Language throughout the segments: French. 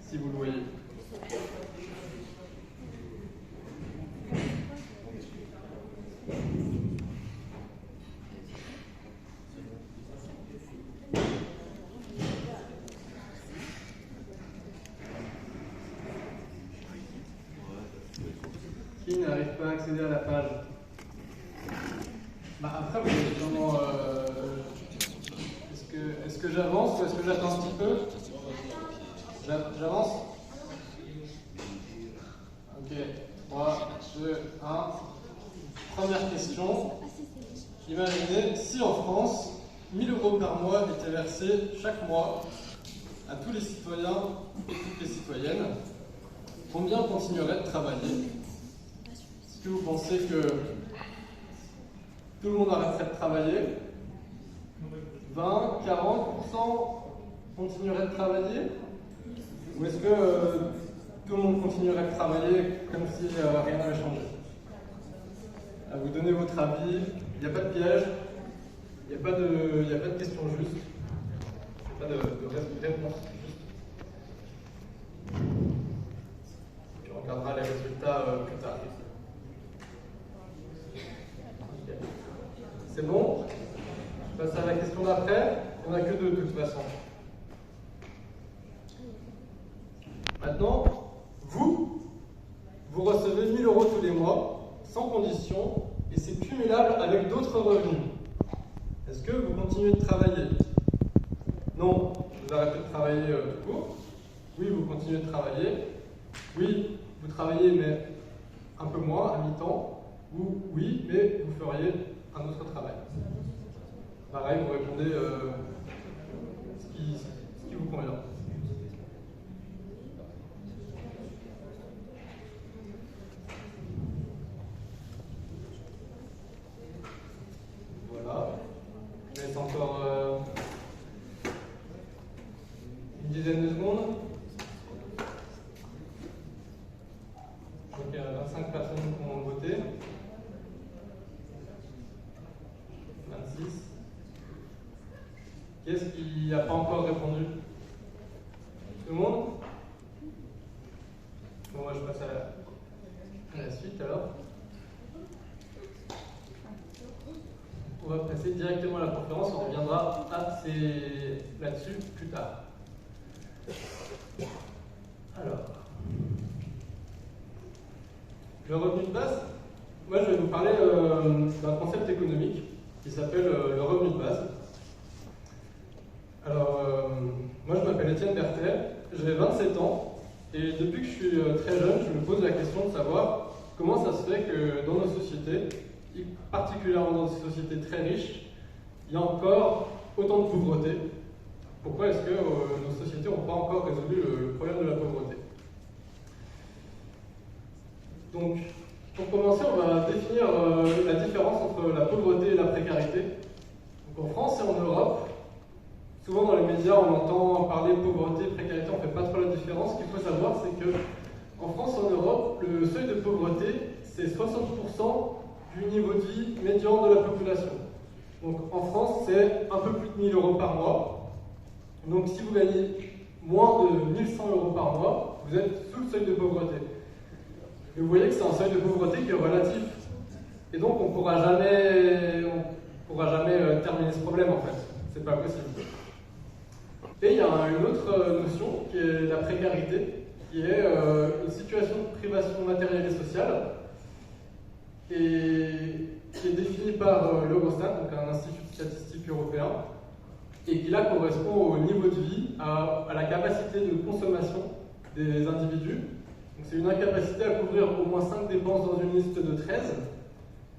si vous le voyez. Qui n'arrive pas à accéder à la page? Après, vous êtes vraiment... Est-ce que j'avance ou est-ce que j'attends un petit peu? J'avance? Ok, 3, 2, 1. Première question. Imaginez si en France, 1 000 € par mois étaient versés chaque mois à tous les citoyens et toutes les citoyennes. Combien continueraient de travailler? Est-ce que vous pensez que tout le monde arrêterait de travailler? 20, 40% continueraient de travailler? Ou est-ce que tout le monde continuerait de travailler comme si rien n'avait changé? À vous donner votre avis, il n'y a pas de piège, il n'y a pas de question juste, il n'y a pas de réponse juste. Et on regardera les résultats plus tard. Okay. C'est bon? Je passe à la question d'après. Il n'y en a que deux de toute façon. Maintenant, vous recevez 1 000 € tous les mois, sans condition, et c'est cumulable avec d'autres revenus. Est-ce que vous continuez de travailler? Non, vous arrêtez de travailler tout court. Oui, vous continuez de travailler. Oui, vous travaillez, mais un peu moins, à mi-temps. Ou oui, mais vous feriez un autre travail. Pareil, vous répondez ce qui vous convient. Voilà. Je laisse encore une dizaine de secondes. Je crois qu'il y a 25 personnes qui ont voté. 26. Qui est-ce qui n'a pas encore répondu? Tout le monde? Bon, moi je passe à la suite alors. On va passer directement à la conférence, on reviendra là-dessus plus tard. Alors, le revenu de base, moi je vais vous parler d'un concept économique qui s'appelle le revenu de base. Alors, moi je m'appelle Étienne Berthet, j'ai 27 ans, et depuis que je suis très jeune, je me pose la question de savoir comment ça se fait que dans nos sociétés, particulièrement dans des sociétés très riches, il y a encore autant de pauvreté. Pourquoi est-ce que nos sociétés n'ont pas encore résolu le problème de la pauvreté? Donc, pour commencer, on va définir la différence entre la pauvreté et la précarité. Donc, en France et en Europe, souvent dans les médias, on entend parler de pauvreté, de précarité, on ne fait pas trop la différence. Ce qu'il faut savoir, c'est que en France et en Europe, le seuil de pauvreté, c'est 60% du niveau de vie médian de la population. Donc en France, c'est un peu plus de 1 000 € par mois. Donc si vous gagnez moins de 1 100 € par mois, vous êtes sous le seuil de pauvreté. Et vous voyez que c'est un seuil de pauvreté qui est relatif. Et donc on ne pourra jamais terminer ce problème en fait. C'est pas possible. Et il y a une autre notion qui est la précarité, qui est une situation de privation matérielle et sociale, et qui est définie par l'Eurostat, donc un institut statistique européen, et qui là correspond au niveau de vie, à la capacité de consommation des individus. Donc c'est une incapacité à couvrir au moins 5 dépenses dans une liste de 13.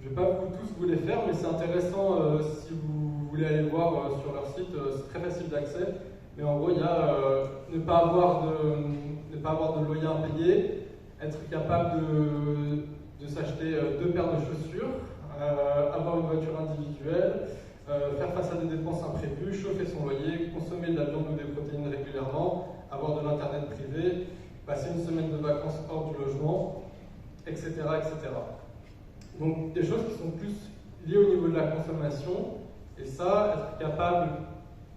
Je ne vais pas tous vous les faire, mais c'est intéressant si vous voulez aller voir sur leur site, c'est très facile d'accès. Mais en gros, il y a ne pas avoir de loyer impayé, être capable de s'acheter 2 paires de chaussures, avoir une voiture individuelle, faire face à des dépenses imprévues, chauffer son loyer, consommer de la viande ou des protéines régulièrement, avoir de l'internet privé, passer une semaine de vacances hors du logement, etc., etc. Donc des choses qui sont plus liées au niveau de la consommation, et ça, être capable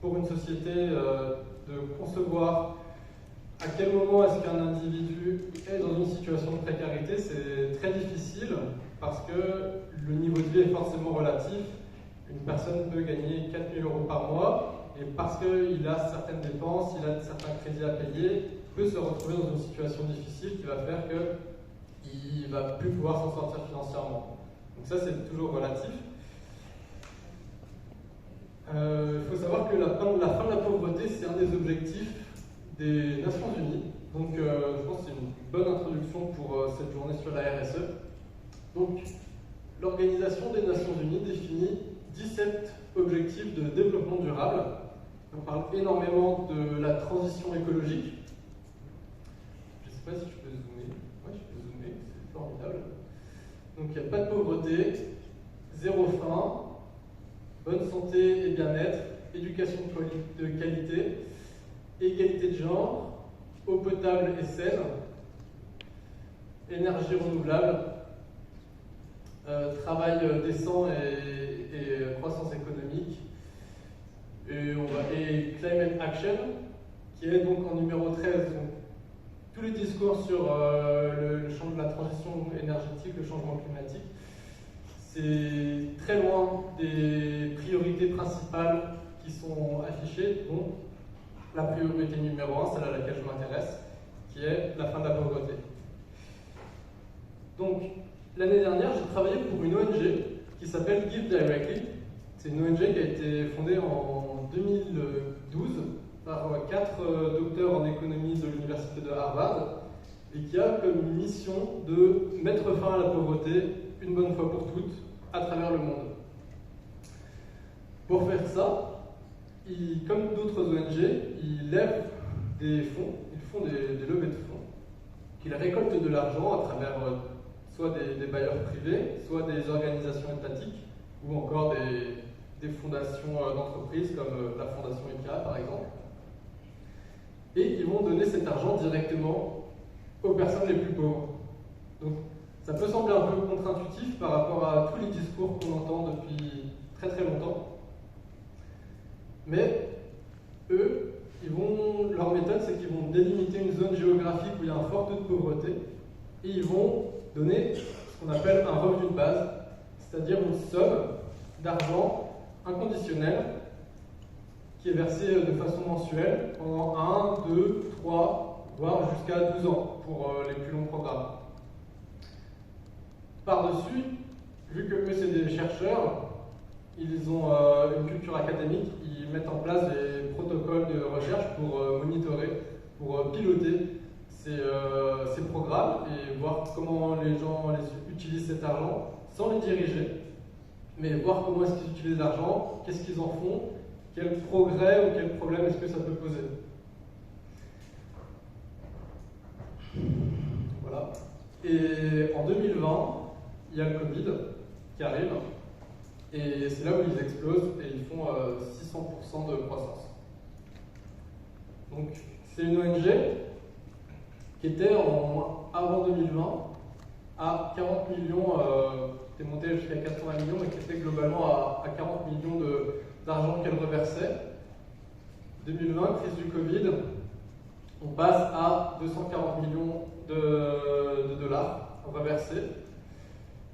pour une société de concevoir À quel moment est-ce qu'un individu est dans une situation de précarité? C'est très difficile parce que le niveau de vie est forcément relatif. Une personne peut gagner 4 000 € par mois et parce qu'il a certaines dépenses, il a certains crédits à payer, peut se retrouver dans une situation difficile qui va faire qu'il ne va plus pouvoir s'en sortir financièrement. Donc ça, c'est toujours relatif. Il faut savoir que la fin de la pauvreté, c'est un des objectifs des Nations Unies. Donc je pense que c'est une bonne introduction pour cette journée sur la RSE. Donc l'Organisation des Nations Unies définit 17 objectifs de développement durable. On parle énormément de la transition écologique. Je ne sais pas si je peux zoomer. Oui, je peux zoomer, c'est formidable. Donc il n'y a pas de pauvreté, zéro faim, bonne santé et bien-être, éducation de qualité, égalité de genre, eau potable et saine, énergie renouvelable, travail décent et croissance économique, et Climate Action, qui est donc en numéro 13. Donc, tous les discours sur le champ de la transition énergétique, le changement climatique, c'est très loin des priorités principales qui sont affichées, dont la priorité numéro 1, celle à laquelle je m'intéresse, qui est la fin de la pauvreté. Donc, l'année dernière, j'ai travaillé pour une ONG qui s'appelle Give Directly. C'est une ONG qui a été fondée en 2012 par 4 docteurs en économie de l'université de Harvard et qui a comme mission de mettre fin à la pauvreté une bonne fois pour toutes à travers le monde. Pour faire ça, comme d'autres ONG, ils lèvent des fonds, ils font des levées de fonds, qu'ils récoltent de l'argent à travers soit des bailleurs privés, soit des organisations étatiques, ou encore des fondations d'entreprises comme la fondation IKEA par exemple. Et ils vont donner cet argent directement aux personnes les plus pauvres. Donc ça peut sembler un peu contre-intuitif par rapport à tous les discours qu'on entend depuis très très longtemps. Mais eux, leur méthode, c'est qu'ils vont délimiter une zone géographique où il y a un fort taux de pauvreté et ils vont donner ce qu'on appelle un revenu de base, c'est-à-dire une somme d'argent inconditionnelle qui est versée de façon mensuelle pendant 1, 2, 3, voire jusqu'à 12 ans pour les plus longs programmes. Par-dessus, vu que eux c'est des chercheurs, ils ont une culture académique, ils mettent en place des protocoles de recherche pour monitorer, pour piloter ces programmes et voir comment les gens utilisent cet argent sans les diriger, mais voir comment est-ce qu'ils utilisent l'argent, qu'est-ce qu'ils en font, quel progrès ou quel problème est-ce que ça peut poser. Voilà. Et en 2020, il y a le Covid qui arrive, et c'est là où ils explosent et ils font 600% de croissance. Donc c'est une ONG qui était avant 2020 à 40 millions, qui était montée jusqu'à 80 millions, mais qui était globalement à 40 millions d'argent qu'elle reversait. 2020, crise du Covid, on passe à 240 millions de dollars reversés.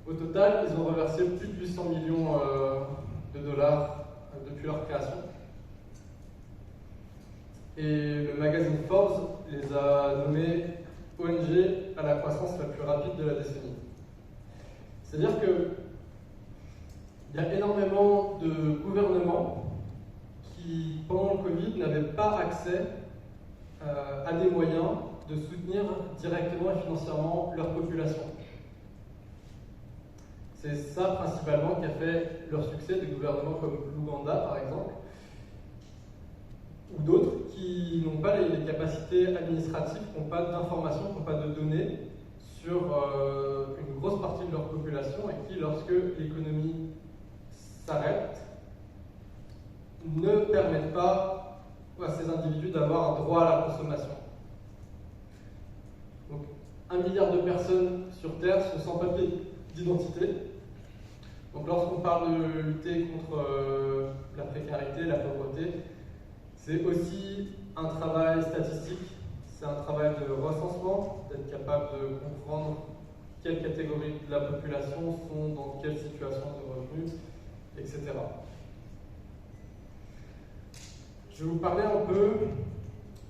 Au total, ils ont reversé plus de 800 millions de dollars depuis leur création. Et le magazine Forbes les a nommés ONG à la croissance la plus rapide de la décennie. C'est-à-dire qu'il y a énormément de gouvernements qui, pendant le Covid, n'avaient pas accès à des moyens de soutenir directement et financièrement leur population. C'est ça principalement qui a fait leur succès, des gouvernements comme l'Ouganda par exemple, ou d'autres qui n'ont pas les capacités administratives, qui n'ont pas d'informations, qui n'ont pas de données sur une grosse partie de leur population et qui, lorsque l'économie s'arrête, ne permettent pas à ces individus d'avoir un droit à la consommation. Donc, 1 milliard de personnes sur Terre sont sans papier d'identité. Donc lorsqu'on parle de lutter contre la précarité, la pauvreté, c'est aussi un travail statistique, c'est un de recensement, d'être capable de comprendre quelles catégories de la population sont dans quelle situation de revenus, etc. Je vais vous parler un peu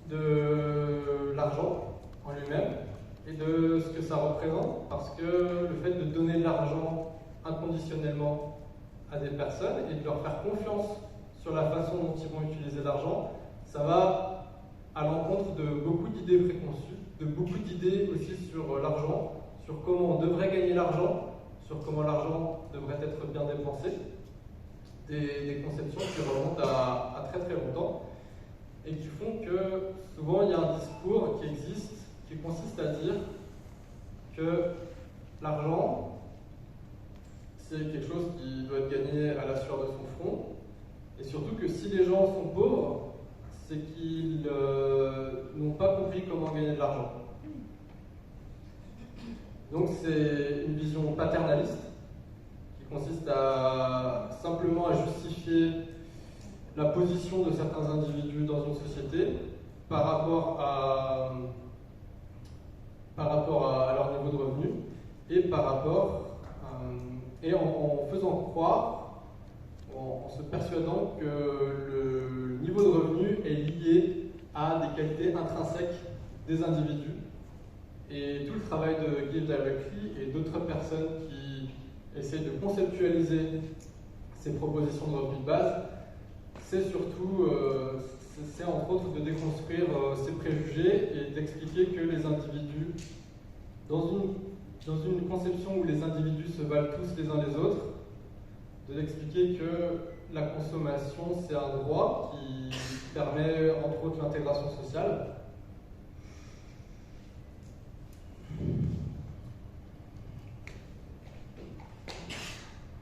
de l'argent en lui-même et de ce que ça représente, parce que le fait de donner de l'argent inconditionnellement à des personnes et de leur faire confiance sur la façon dont ils vont utiliser l'argent, ça va à l'encontre de beaucoup d'idées préconçues, de beaucoup d'idées aussi sur l'argent, sur comment on devrait gagner l'argent, sur comment l'argent devrait être bien dépensé, des conceptions qui remontent à très très longtemps et qui font que souvent il y a un discours qui existe, qui consiste à dire que l'argent c'est quelque chose qui doit être gagné à la sueur de son front, et surtout que si les gens sont pauvres, c'est qu'ils n'ont pas compris comment gagner de l'argent. Donc c'est une vision paternaliste qui consiste simplement à justifier la position de certains individus dans une société par rapport à leur niveau de revenu et en faisant croire, en se persuadant que le niveau de revenu est lié à des qualités intrinsèques des individus. Et tout le travail de Give Directly et d'autres personnes qui essaient de conceptualiser ces propositions de revenu de base, c'est surtout, c'est entre autres de déconstruire ces préjugés et d'expliquer que les individus, dans une conception où les individus se valent tous les uns les autres, de l'expliquer que la consommation c'est un droit qui permet entre autres l'intégration sociale.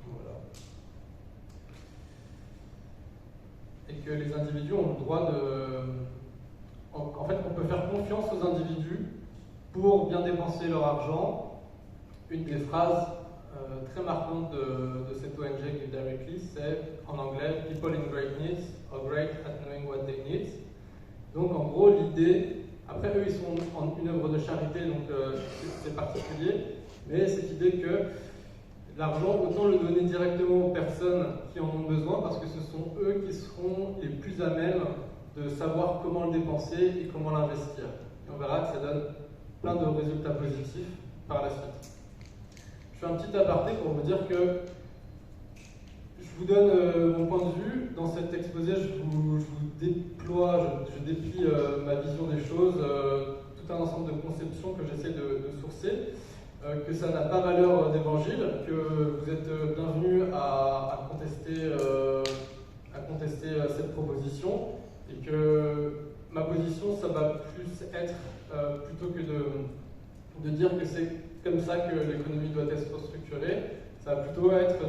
Voilà. Et que les individus ont le droit en fait, on peut faire confiance aux individus pour bien dépenser leur argent. Une des phrases très marquantes de cette ONG Give Directly, c'est en anglais « People in great needs are great at knowing what they need ». Donc en gros, l'idée, après eux ils sont en une œuvre de charité, donc c'est particulier, mais cette idée que l'argent, autant le donner directement aux personnes qui en ont besoin, parce que ce sont eux qui seront les plus à même de savoir comment le dépenser et comment l'investir. Et on verra que ça donne plein de résultats positifs par la suite. Je fais un petit aparté pour vous dire que je vous donne mon point de vue. Dans cet exposé, je vous déploie, je déplie ma vision des choses, tout un ensemble de conceptions que j'essaie de sourcer, que ça n'a pas valeur d'évangile, que vous êtes bienvenus à contester cette proposition, et que ma position, ça va plus être, plutôt que de dire que c'est comme ça que l'économie doit être structurée, ça va plutôt être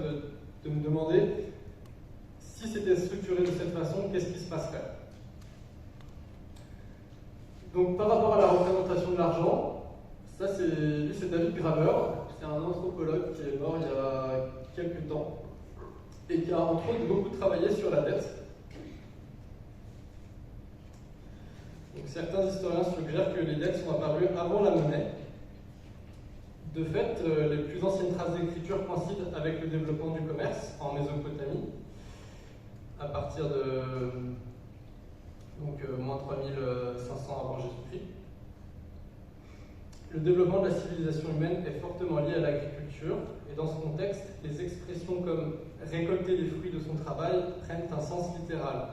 de me demander si c'était structuré de cette façon, qu'est-ce qui se passerait. Donc par rapport à la représentation de l'argent, ça c'est David Graeber, c'est un anthropologue qui est mort il y a quelques temps et qui a entre autres beaucoup travaillé sur la dette. Donc, certains historiens suggèrent que les dettes sont apparues avant la monnaie. De fait, les plus anciennes traces d'écriture coïncident avec le développement du commerce en Mésopotamie, à partir de moins 3500 avant Jésus-Christ. Le développement de la civilisation humaine est fortement lié à l'agriculture, et dans ce contexte, les expressions comme récolter les fruits de son travail prennent un sens littéral.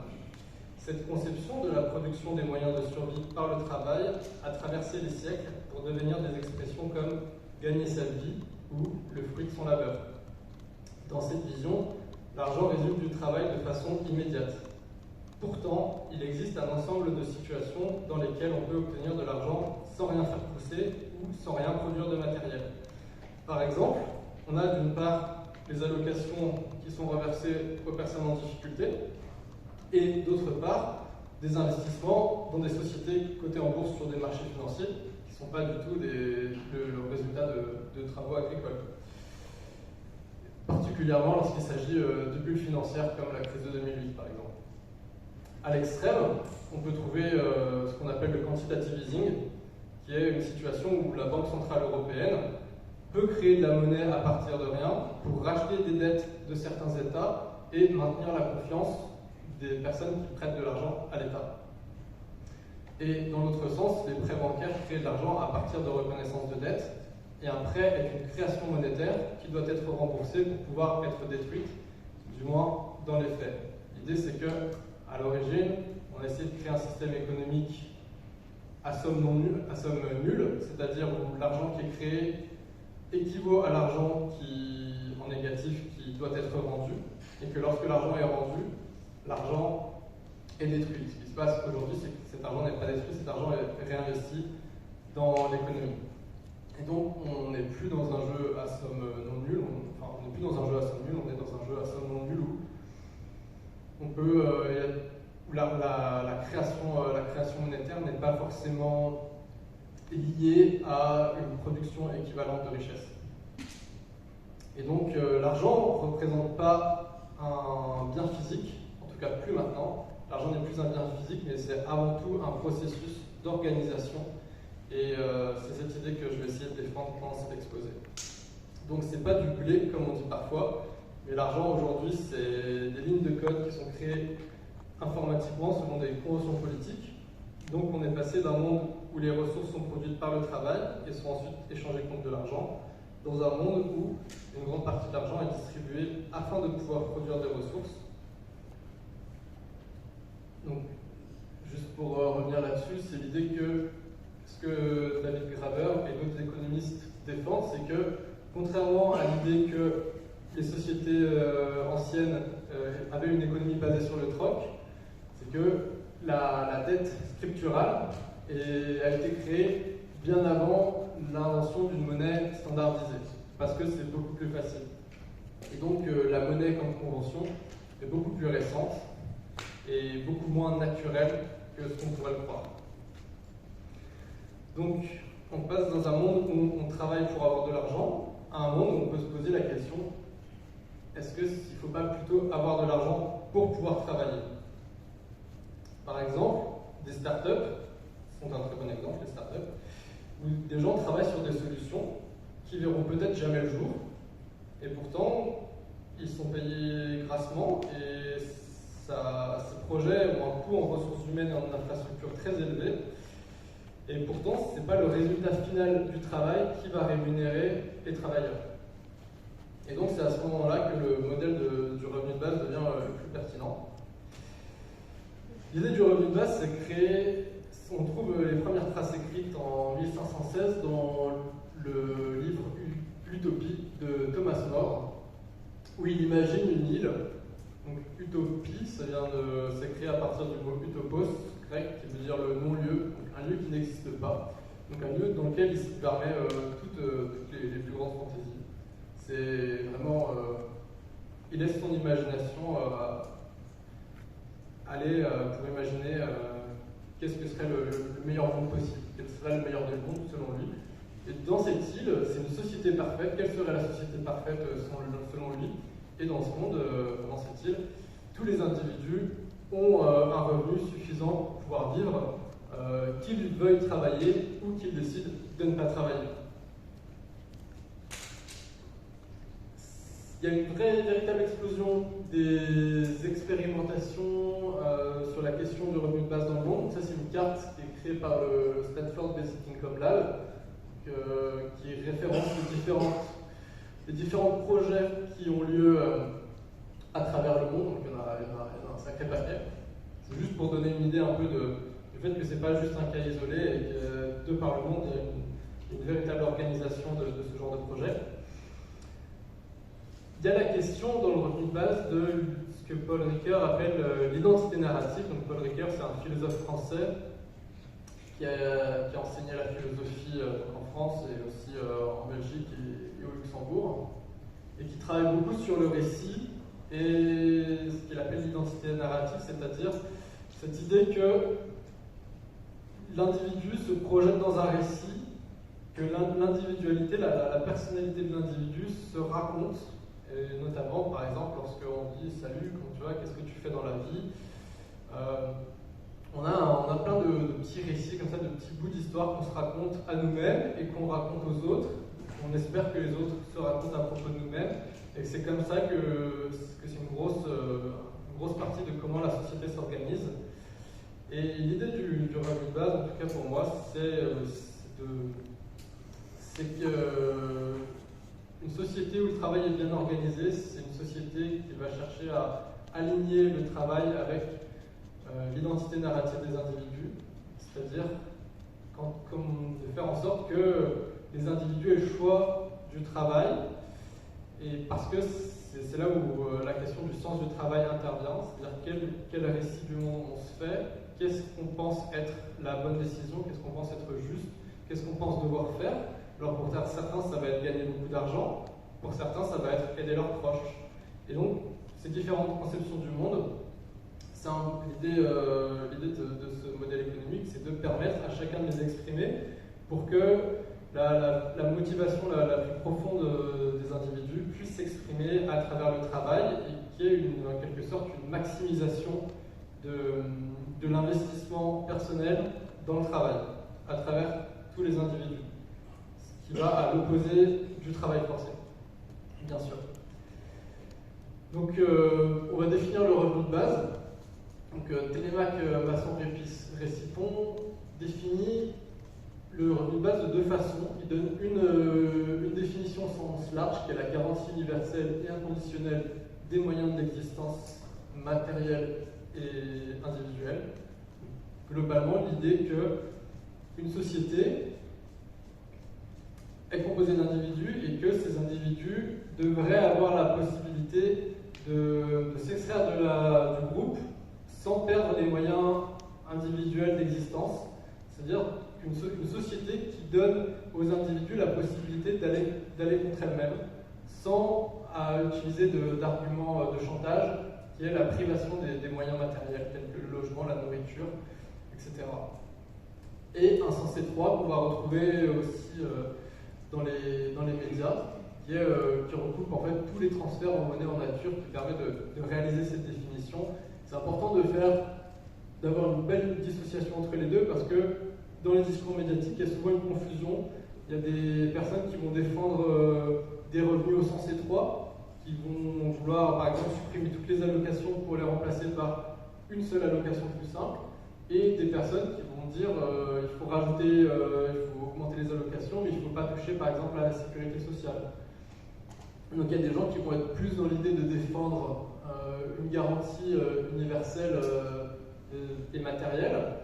Cette conception de la production des moyens de survie par le travail a traversé les siècles pour devenir des expressions comme gagner sa vie ou le fruit de son labeur. Dans cette vision, l'argent résulte du travail de façon immédiate. Pourtant, il existe un ensemble de situations dans lesquelles on peut obtenir de l'argent sans rien faire pousser ou sans rien produire de matériel. Par exemple, on a d'une part les allocations qui sont reversées aux personnes en difficulté, et d'autre part, des investissements dans des sociétés cotées en bourse sur des marchés financiers qui ne sont pas du tout le résultat de travaux agricoles. Particulièrement lorsqu'il s'agit de bulles financières comme la crise de 2008 par exemple. À l'extrême, on peut trouver ce qu'on appelle le quantitative easing, qui est une situation où la Banque Centrale Européenne peut créer de la monnaie à partir de rien pour racheter des dettes de certains États et maintenir la confiance des personnes qui prêtent de l'argent à l'État. Et dans l'autre sens, les prêts bancaires créent de l'argent à partir de reconnaissance de dette, et un prêt est une création monétaire qui doit être remboursée pour pouvoir être détruite, du moins dans les faits. L'idée c'est que, à l'origine, on essaie de créer un système économique à somme nulle, c'est-à-dire où l'argent qui est créé équivaut à l'argent en négatif qui doit être rendu, et que lorsque l'argent est rendu, l'argent est détruit. Ce qui se passe aujourd'hui, c'est que cet argent n'est pas détruit, cet argent est réinvesti dans l'économie. Et donc, on n'est plus dans un jeu à somme non nulle, on n'est plus dans un jeu à somme nulle, on est dans un jeu à somme non nulle où on peut, où la création monétaire n'est pas forcément liée à une production équivalente de richesse. Et donc, l'argent ne représente pas un bien physique, en tout cas plus maintenant. L'argent n'est plus un bien physique, mais c'est avant tout un processus d'organisation. Et c'est cette idée que je vais essayer de défendre pendant cet exposé. Donc c'est pas du blé, comme on dit parfois, mais l'argent aujourd'hui, c'est des lignes de code qui sont créées informatiquement selon des conventions politiques. Donc on est passé d'un monde où les ressources sont produites par le travail et sont ensuite échangées contre de l'argent, dans un monde où une grande partie de l'argent est distribuée afin de pouvoir produire des ressources. Donc, juste pour revenir là-dessus, c'est l'idée que ce que David Graeber et d'autres économistes défendent, c'est que, contrairement à l'idée que les sociétés anciennes avaient une économie basée sur le troc, c'est que la dette scripturale a été créée bien avant l'invention d'une monnaie standardisée, parce que c'est beaucoup plus facile. Et donc la monnaie comme convention est beaucoup plus récente et beaucoup moins naturelle que ce qu'on pourrait le croire. Donc on passe dans un monde où on travaille pour avoir de l'argent, à un monde où on peut se poser la question, est-ce qu'il ne faut pas plutôt avoir de l'argent pour pouvoir travailler? Par exemple, des startups sont un très bon exemple, les startups, où des gens travaillent sur des solutions qui verront peut-être jamais le jour, et pourtant, ils sont payés grassement, et ces projets ont un coût en ressources humaines et en infrastructures très élevé, et pourtant, ce n'est pas le résultat final du travail qui va rémunérer les travailleurs. Et donc, c'est à ce moment-là que le modèle du revenu de base devient le plus pertinent. L'idée du revenu de base, c'est créer, on trouve les premières traces écrites en 1516 dans le livre Utopie de Thomas More, où il imagine une île. Donc utopie, c'est créé à partir du mot utopos, grec, qui veut dire le non-lieu, un lieu qui n'existe pas. Donc un lieu dans lequel il se permet toutes les plus grandes fantaisies. C'est vraiment, il laisse son imagination aller pour imaginer qu'est-ce que serait le meilleur monde possible, quel serait le meilleur des mondes selon lui. Et dans cette île, c'est une société parfaite. Quelle serait la société parfaite selon lui? Et dans ce monde, dans cette île, tous les individus ont un revenu suffisant pour pouvoir vivre, qu'ils veuillent travailler ou qu'ils décident de ne pas travailler. Il y a une véritable explosion des expérimentations sur la question du revenu de base dans le monde. Ça, c'est une carte qui est créée par le Stanford Basic Income Lab, qui référence les différents projets qui ont lieu à travers le monde. Donc, il y en a un sacré paquet. C'est juste pour donner une idée un peu du fait que ce n'est pas juste un cas isolé et que, de par le monde, il y a une véritable organisation de ce genre de projet. Il y a la question dans le revenu de base de ce que Paul Ricoeur appelle l'identité narrative. Donc Paul Ricoeur, c'est un philosophe français qui a enseigné la philosophie en France et aussi en Belgique et au Luxembourg, et qui travaille beaucoup sur le récit et ce qu'il appelle l'identité narrative, c'est-à-dire cette idée que l'individu se projette dans un récit, que l'individualité, la personnalité de l'individu se raconte. Et notamment, par exemple, lorsqu'on dit « Salut, comment tu vas? Qu'est-ce que tu fais dans la vie ?» on a plein de petits récits comme ça, de petits bouts d'histoire qu'on se raconte à nous-mêmes et qu'on raconte aux autres. On espère que les autres se racontent à propos de nous-mêmes, et c'est comme ça que c'est une grosse partie de comment la société s'organise. Et l'idée du revenu de base, en tout cas pour moi, c'est qu'une société où le travail est bien organisé, c'est une société qui va chercher à aligner le travail avec l'identité narrative des individus, c'est-à-dire de faire en sorte que les individus aient le choix du travail, et parce que c'est là où la question du sens du travail intervient, c'est-à-dire quel récit du monde on se fait, qu'est-ce qu'on pense être la bonne décision, qu'est-ce qu'on pense être juste, qu'est-ce qu'on pense devoir faire. Alors pour certains, ça va être gagner beaucoup d'argent, pour certains, ça va être aider leurs proches. Et donc, ces différentes conceptions du monde, l'idée de ce modèle économique, c'est de permettre à chacun de les exprimer pour que la motivation la plus profonde des individus puisse s'exprimer à travers le travail et qu'il y ait en quelque sorte une maximisation de l'investissement personnel dans le travail, à travers tous les individus, ce qui va à l'opposé du travail forcé, bien sûr. Donc, on va définir le revenu de base. Donc, Télémaque, Masson, Récipon définit le revenu de base de deux façons. Il donne une définition au sens large, qui est la garantie universelle et inconditionnelle des moyens d'existence matériels et individuels. Globalement, l'idée qu'une société est composée d'individus et que ces individus devraient avoir la possibilité de s'extraire du groupe sans perdre les moyens individuels d'existence. C'est-à-dire une société qui donne aux individus la possibilité d'aller contre elles-mêmes sans utiliser d'arguments de chantage, qui est la privation des moyens matériels, tels que le logement, la nourriture, etc. Et un sens étroit qu'on va retrouver aussi dans les médias, qui recoupe en fait tous les transferts en monnaie en nature, qui permet de réaliser cette définition. C'est important d'avoir une belle dissociation entre les deux, parce que dans les discours médiatiques, il y a souvent une confusion. Il y a des personnes qui vont défendre des revenus au sens étroit, qui vont vouloir par exemple supprimer toutes les allocations pour les remplacer par une seule allocation plus simple, et des personnes qui vont dire il faut augmenter les allocations, mais il ne faut pas toucher par exemple à la sécurité sociale. Donc il y a des gens qui vont être plus dans l'idée de défendre une garantie universelle et matérielle,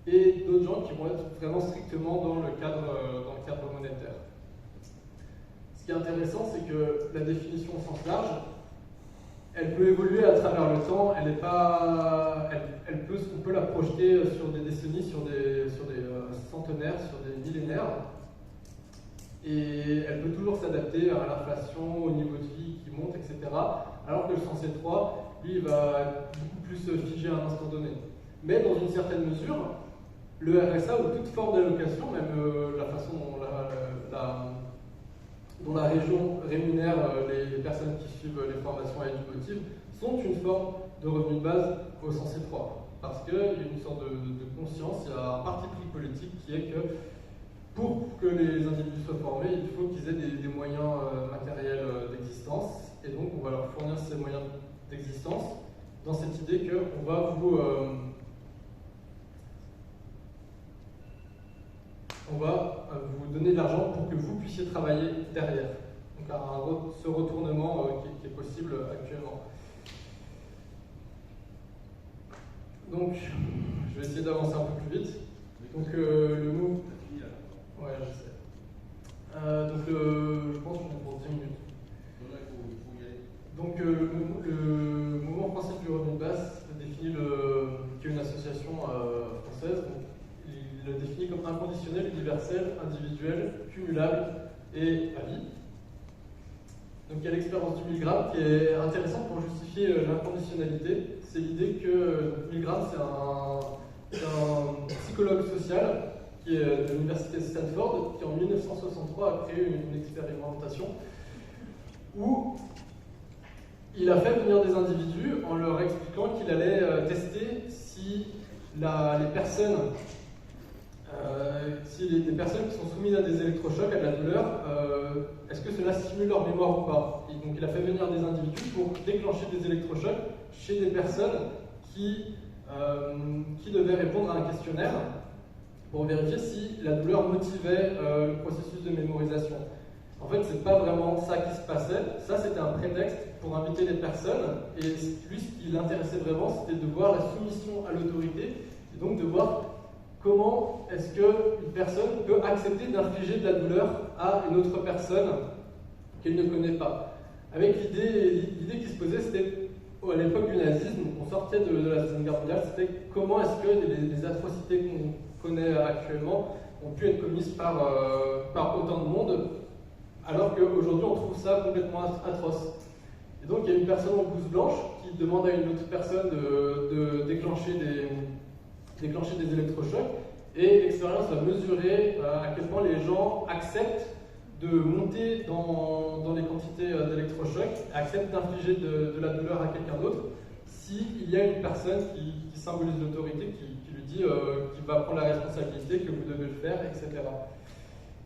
et d'autres gens qui vont être vraiment strictement dans le cadre monétaire. Ce qui est intéressant, c'est que la définition au sens large, elle peut évoluer à travers le temps, on peut la projeter sur des décennies, sur des centenaires, sur des millénaires, et elle peut toujours s'adapter à l'inflation, au niveau de vie qui monte, etc. Alors que le sens étroit, lui, il va être beaucoup plus figé à un instant donné. Mais dans une certaine mesure, le RSA ou toute forme d'allocation, même la façon dont la région rémunère les personnes qui suivent les formations à éducatives, sont une forme de revenu de base au sens étroit. Parce qu'il y a une sorte de conscience, il y a un parti pris politique qui est que pour que les individus soient formés, il faut qu'ils aient des moyens matériels d'existence, et donc on va leur fournir ces moyens d'existence dans cette idée qu'on va vous donner de l'argent pour que vous puissiez travailler derrière. Donc ce retournement qui est possible actuellement. Donc, je vais essayer d'avancer un peu plus vite. Donc le mot... Ouais, je sais. Donc je pense qu'on est pour 10 minutes. Donc le mouvement principe du revenu de base définit qui est une association française. Donc, il le définit comme inconditionnel, universel, individuel, cumulable et à vie. Donc il y a l'expérience du Milgram qui est intéressante pour justifier l'inconditionnalité. C'est l'idée que Milgram, c'est un psychologue social qui est de l'université de Stanford, qui en 1963 a créé une expérimentation où il a fait venir des individus en leur expliquant qu'il allait tester si les personnes, si les personnes qui sont soumises à des électrochocs, à de la douleur, est-ce que cela stimule leur mémoire ou pas? Et donc il a fait venir des individus pour déclencher des électrochocs chez des personnes qui devaient répondre à un questionnaire pour vérifier si la douleur motivait le processus de mémorisation. En fait, c'est pas vraiment ça qui se passait. Ça, c'était un prétexte pour inviter les personnes. Et lui, ce qui l'intéressait vraiment, c'était de voir la soumission à l'autorité et donc de voir comment est-ce qu'une personne peut accepter d'infliger de la douleur à une autre personne qu'elle ne connaît pas. Avec l'idée qui se posait, c'était à l'époque du nazisme, on sortait de la Seconde Guerre mondiale, c'était comment est-ce que les atrocités qu'on connaît actuellement ont pu être commises par autant de monde, alors qu'aujourd'hui on trouve ça complètement atroce. Et donc il y a une personne en blouse blanche qui demande à une autre personne de déclencher des électrochocs, et l'expérience va mesurer à quel point les gens acceptent de monter dans les quantités d'électrochocs, acceptent d'infliger de la douleur à quelqu'un d'autre, s'il y a une personne qui symbolise l'autorité, qui lui dit qu'il va prendre la responsabilité, que vous devez le faire, etc.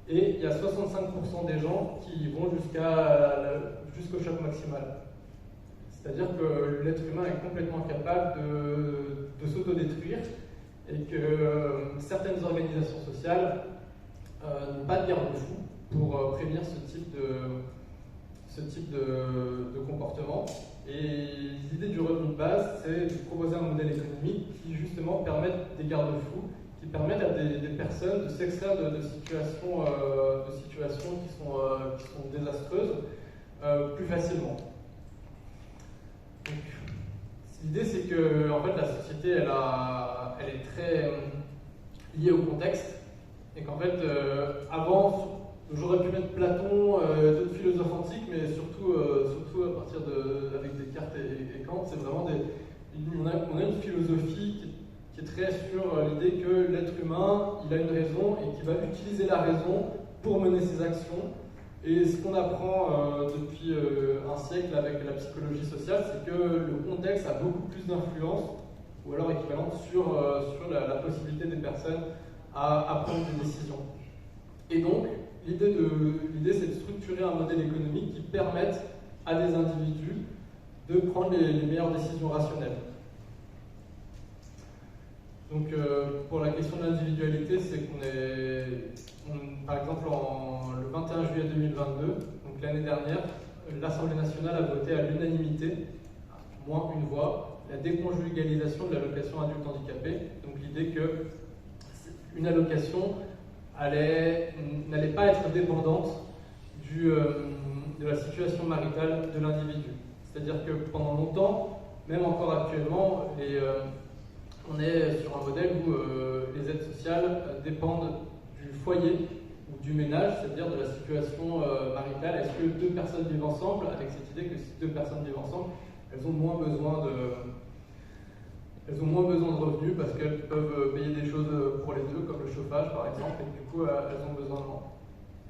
Et il y a 65% des gens qui vont jusqu'au choc maximal. C'est-à-dire que l'être humain est complètement capable de s'autodétruire et que certaines organisations sociales n'ont pas de garde-fou pour prévenir ce type de comportement. Et l'idée du revenu de base, c'est de proposer un modèle économique qui justement permette des garde-fous, qui permettent à des personnes de s'extraire de situations qui sont désastreuses plus facilement. L'idée, c'est que en fait, la société, elle est très liée au contexte, et qu'en fait, avant, j'aurais pu mettre Platon, d'autres philosophes antiques, mais surtout à partir avec Descartes et Kant, c'est vraiment on a une philosophie qui est très sur l'idée que l'être humain, il a une raison et qu'il va utiliser la raison pour mener ses actions. Et ce qu'on apprend depuis un siècle avec la psychologie sociale, c'est que le contexte a beaucoup plus d'influence, ou alors équivalente, sur la possibilité des personnes à prendre des décisions. Et donc, l'idée c'est de structurer un modèle économique qui permette à des individus de prendre les meilleures décisions rationnelles. Donc, pour la question de l'individualité, c'est par exemple, le 21 juillet 2022, donc l'année dernière, l'Assemblée nationale a voté à l'unanimité, moins une voix, la déconjugalisation de l'allocation adulte handicapé. Donc l'idée qu'une allocation n'allait pas être dépendante de la situation maritale de l'individu. C'est-à-dire que pendant longtemps, même encore actuellement, on est sur un modèle où les aides sociales dépendent du foyer ou du ménage, c'est-à-dire de la situation maritale. Est-ce que deux personnes vivent ensemble, avec cette idée que si deux personnes vivent ensemble, elles ont moins besoin de revenus parce qu'elles peuvent payer des choses pour les deux, comme le chauffage par exemple, et du coup elles ont besoin de moins.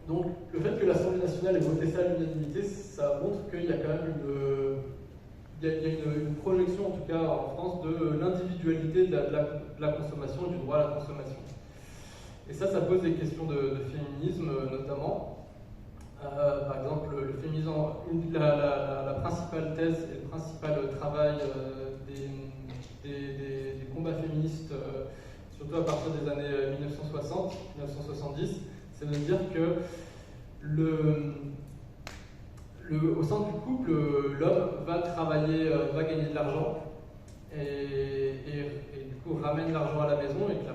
Donc le fait que l'Assemblée nationale ait voté ça à l'unanimité, ça montre qu'il y a quand même une projection, en tout cas en France, de l'individualité de la consommation et du droit à la consommation. Et ça pose des questions de féminisme notamment. Par exemple, le féminisme, la principale thèse et le principal travail des combats féministes, surtout à partir des années 1960-1970, c'est de dire que au sein du couple, l'homme va travailler, va gagner de l'argent et du coup ramène l'argent à la maison, et que la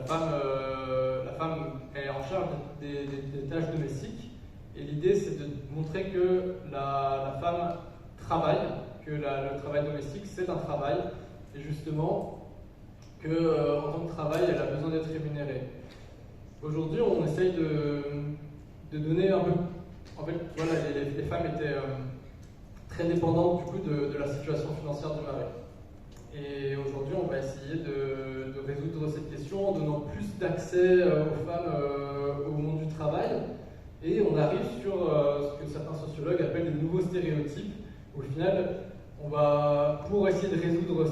femme est en charge des tâches domestiques. Et l'idée, c'est de montrer que la femme travaille, que le travail domestique, c'est un travail, et justement qu'en tant que travail, elle a besoin d'être rémunérée. Aujourd'hui, on essaye de donner un peu... En fait, voilà, les femmes étaient très dépendantes du coup de la situation financière du mari. Et aujourd'hui, on va essayer de résoudre cette question en donnant plus d'accès aux femmes au monde du travail. Et on arrive sur ce que certains sociologues appellent des nouveaux stéréotypes, où au final, pour essayer de résoudre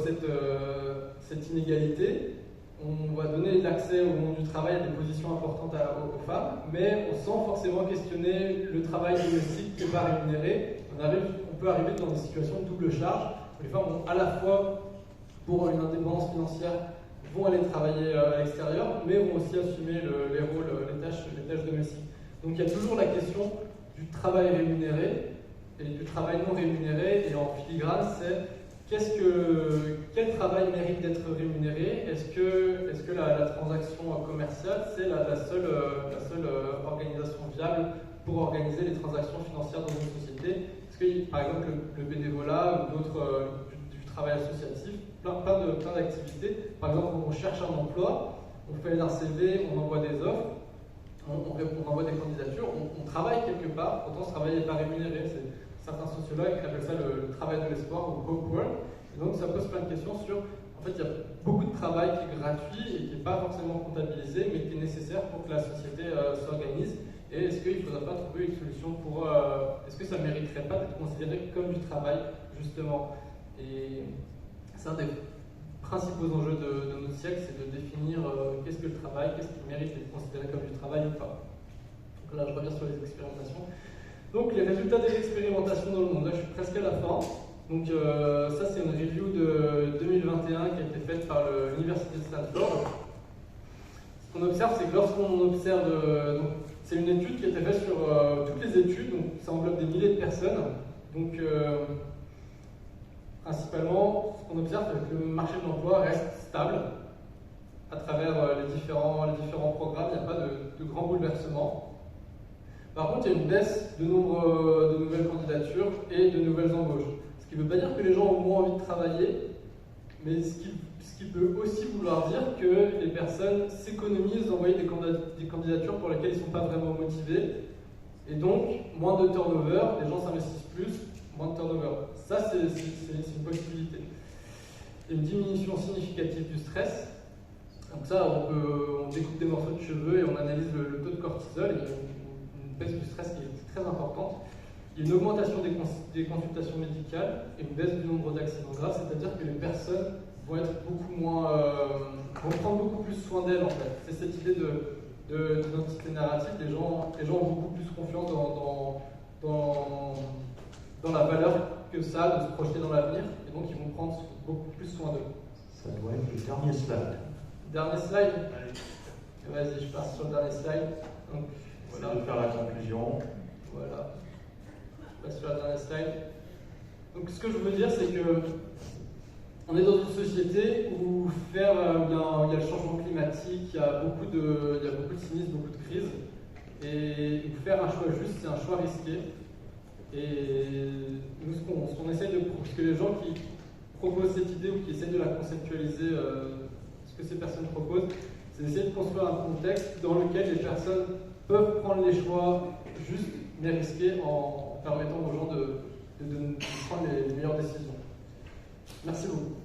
cette inégalité, on va donner l'accès au monde du travail à des positions importantes aux femmes, mais sans forcément questionner le travail domestique qui n'est pas rémunéré. On peut arriver dans des situations de double charge, où les femmes vont à la fois, pour une indépendance financière, vont aller travailler à l'extérieur, mais vont aussi assumer les rôles, les tâches domestiques. Donc il y a toujours la question du travail rémunéré et du travail non rémunéré, et en filigrane, c'est quel travail mérite d'être rémunéré? Est-ce que la transaction commerciale, c'est la seule organisation viable pour organiser les transactions financières dans une société? Est-ce que, par exemple, le bénévolat ou d'autres, du travail associatif, plein d'activités, par exemple, on cherche un emploi, on fait un CV, on envoie des offres, on envoie des candidatures, on travaille quelque part, pourtant ce travail n'est pas rémunéré. Certains sociologues appellent ça le travail de l'espoir ou hope work. Et donc ça pose plein de questions sur, en fait, il y a beaucoup de travail qui est gratuit et qui n'est pas forcément comptabilisé, mais qui est nécessaire pour que la société s'organise. Et est-ce qu'il ne faudrait pas trouver une solution pour... est-ce que ça ne mériterait pas d'être considéré comme du travail, justement? Et c'est un des principaux enjeux de notre siècle, c'est de définir qu'est-ce que le travail, qu'est-ce qui mérite d'être considéré comme du travail ou pas. Donc là, je reviens sur les expérimentations. Donc les résultats des expérimentations dans le monde, là je suis presque à la fin. Donc ça c'est une review de 2021 qui a été faite par l'université de Stanford. Ce qu'on observe, c'est que lorsqu'on observe, c'est une étude qui a été faite sur toutes les études, donc ça englobe des milliers de personnes. Donc principalement, ce qu'on observe, c'est que le marché de l'emploi reste stable à travers les différents programmes, il n'y a pas de grands bouleversements. Par contre, il y a une baisse de nombre de nouvelles candidatures et de nouvelles embauches. Ce qui ne veut pas dire que les gens ont moins envie de travailler, mais ce qui peut aussi vouloir dire que les personnes s'économisent d'envoyer des candidatures pour lesquelles ils ne sont pas vraiment motivés. Et donc, moins de turnover, les gens s'investissent plus, moins de turnover. Ça, c'est une possibilité. Il y a une diminution significative du stress. Donc ça, on découpe des morceaux de cheveux et on analyse le taux de cortisol. Une baisse du stress qui est très importante. Il y a une augmentation des consultations médicales et une baisse du nombre d'accidents graves, c'est-à-dire que les personnes vont être beaucoup moins, vont prendre beaucoup plus soin d'elles en fait. C'est cette idée d'identité narrative. Les gens ont beaucoup plus confiance dans la valeur que ça a de se projeter dans l'avenir, et donc ils vont prendre beaucoup plus soin d'eux. Ça doit être le dernier slide. Dernier slide. Vas-y, je passe sur le dernier slide. Donc, voilà, de faire la conclusion. Voilà. Je passe sur la dernière slide. Donc ce que je veux dire, c'est que on est dans une société où il y a le changement climatique, il y a beaucoup de cynisme, beaucoup de crises. Et faire un choix juste, c'est un choix risqué. Et nous, ce qu'on essaie de... Parce que les gens qui proposent cette idée ou qui essaient de la conceptualiser, ce que ces personnes proposent, c'est d'essayer de construire un contexte dans lequel les personnes peuvent prendre les choix justes mais risqués en permettant aux gens de prendre les meilleures décisions. Merci beaucoup.